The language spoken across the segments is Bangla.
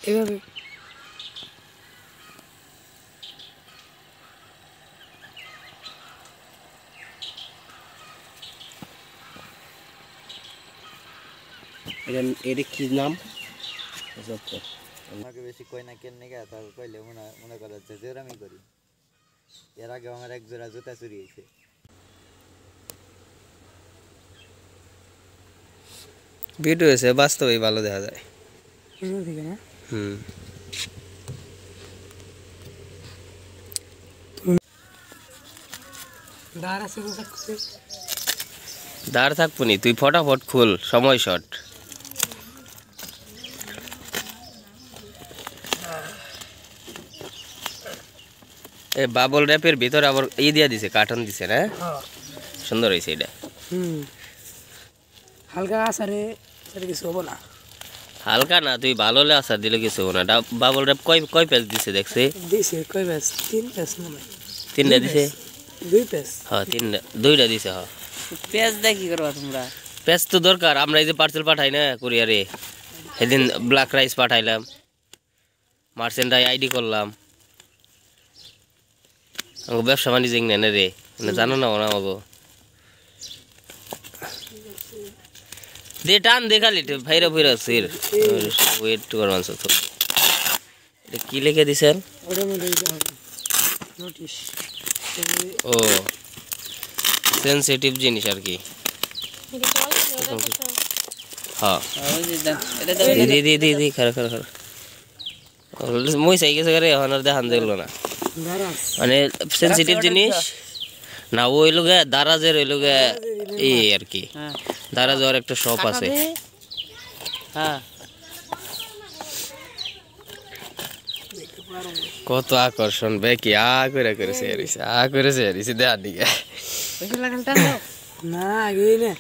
এভাবে এটা কি নাম? আমাকে বেশি কই না কেন নিগা তার কইলে মনে করা যাচ্ছে যে আমি করি। এর আগে আমার এক জোড়া জুতা চুরি হয়েছে। ভিডিও এসে বাস্তবেই ভালো দেখা যায়। থেকে না দাঁড় আছে দাঁড় থাকবো নি, তুই ফটাফট খুল, সময় শট। এই বাবল র্যাপের ভিতরে আবার দিয়া দিছে, কার্টন দিছে না? সুন্দর হয়েছে এটা। হালকা আসারে কিছু হবো না। হালকা না, তুই ভালো হলে আসার দিলে কিছু হবো না। বাবল র্যাপ কয় পেজ দিছে দেখছি? দিছে কয় পেজ? 3 পেজ মনে হয়। 3টা দিছে? 2 পেজ। হ্যাঁ 2টা দিছে। হ্যাঁ পেজ দেখ কি করবা তোমরা? পেজ তো দরকার, আমরা এই যে পার্সেল পাঠাই না কুরিয়ারে, সেদিন ব্ল্যাক রাইস পাঠাইলাম, মার্চেন্টাই আইডি করলাম। আমাকে ব্যবসা বাণিজ্য নেন রে, জানো না ওরা আমাকে দে টান দেখালি ভাইরা ভাইরা সির ওয়েট কর মানছ তো। এটা কি লিখে দিছেন? ওটার মধ্যে নোটিশ। ও সেনসিটিভ জিনিস আর কি। হ্যাঁ দি খারা খারা খারা মই চাই গেছে রে, এখন আর দেখান দেখলো না। মানে সেনসিটিভ জিনিস না, ওই লোকে দারাজের ওই লোকে এই আর কি, দারাজ ওর একটা শপ আছে। কত আকর্ষণ বে, কি করে করেছে দেখার দিকে না আগেই না।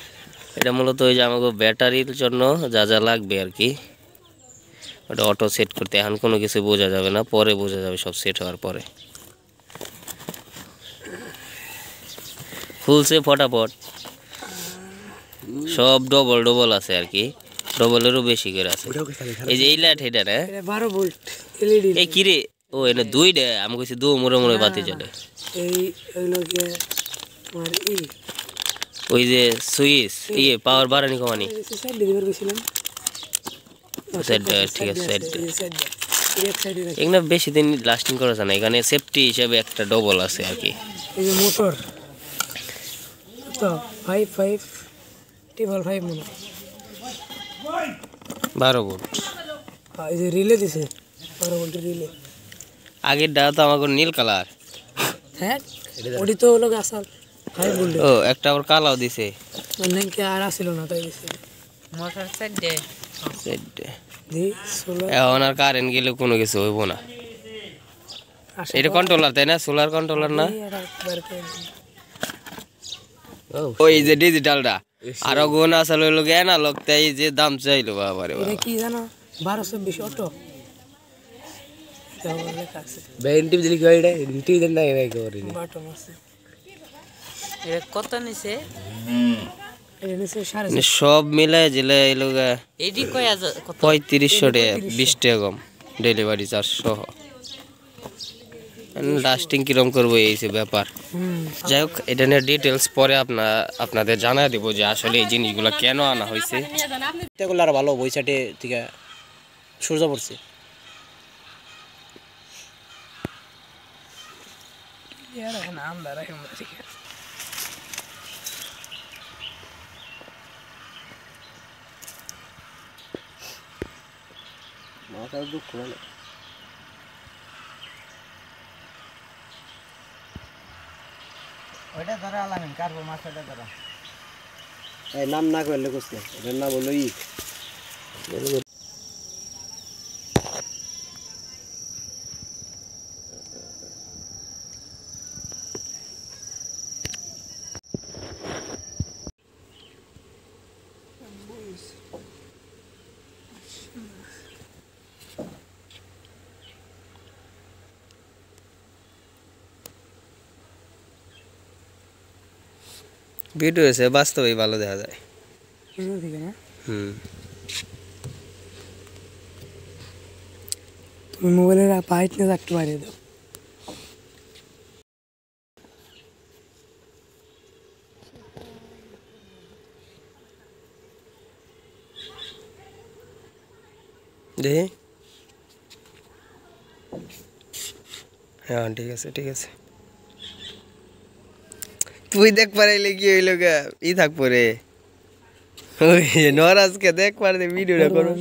এটা মূলত ওই যে আমাকে ব্যাটারির জন্য যা যা লাগবে আর কি, ওটা অটো সেট করতে। এখন কোনো কিছু বোঝা যাবে না, পরে বোঝা যাবে সব সেট হওয়ার পরে। খুলছে ফটাফট, সব ডবল আছে আর কি, ডবলেরও বেশি করে আছে। এই যে এই লাইট এটা না 12 ভোল্ট এলইডি। এই কি রে? ও এনে 2টা, আমি কইছি 2 মোড়ে বাতি জ্বলে। এই হলো কি তোমার ওই যে সুইচ পাওয়ার বাড়ানি কমানি সাইড দিবার গেছিলাম। ঠিক আছে এগুলো বেশি দিন লাস্টিং করা যায় না, এখানে সেফটি হিসাবে একটা ডবল আছে আর কি। এই যে মোটর তো 5 মনে 12 ভোল্ট। এই যে রিলে দিছে 12 ভোল্টের রিলে। আগের ডা তো আমাকে নীল কালার। হ্যাঁ ওডি তো হলো আসল 5 ভোল্ট। ও একটা আবার কালাও দিছে, মানে কি আর আসিল না তাই দিছে মোটর সেট দে দি সোলার। এখন আর কারেন্ট গেলে কোনো কিছু হইব না। এটা কন্ট্রোলার তাই না? সোলার কন্ট্রোলার না? ওই যে ডিজিটালটা আর গুণ আসলে হইলো অ্যানালগ, তাই যে দাম চাইলো বাবারে বাবা। এটা কি জানো 1220 অটো এটা লেখা আছে। ব্যান্টিভ দিলি কি এটা ইন্টিভ দেন না এরাই করে নি বাটন আছে। এটা কত নিছে? এটা নিছে মানে সব মিলায় জিলে এই লোক এডি কয় কত 3500 টাকা, 20 টাকা কম ডেলিভারি চার্জ সহ। লাস্টিং কিরম করবো এই যে ব্যাপার। যাই হোক, এটা নিয়ে ডিটেলস পরে আপনাদের জানাই দেবো যে আসলে এই জিনিসগুলো কেন আনা হয়েছে। এগুলো আর ভালো বই সাইডে থেকে সূর্য পড়ছে। মাথার দুঃখ হলো ওইটা ধরা আলামিন কারবো মাছটা ধরা। এই নাম না করলে কোসকে এর নাম হলো ভিডিও এসে বাস্তবেই ভালো দেখা যায়। তুমি মোবাইলের পাইট নিয়ে রাখতে পারি দাও দেখি হ্যাঁ ঠিক আছে তুই দেখ পারাইলে কি হইল গা ই থাকবো রে ওই নরাজকে দেখ পারে ভিডিওটা করো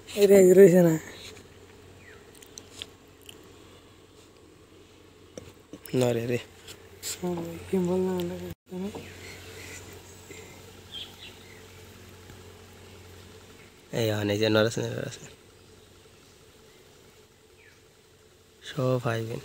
এটা রয়েছে না নরে রে কি বললাম এই অনেক যে নরাজ সব ভাইবেন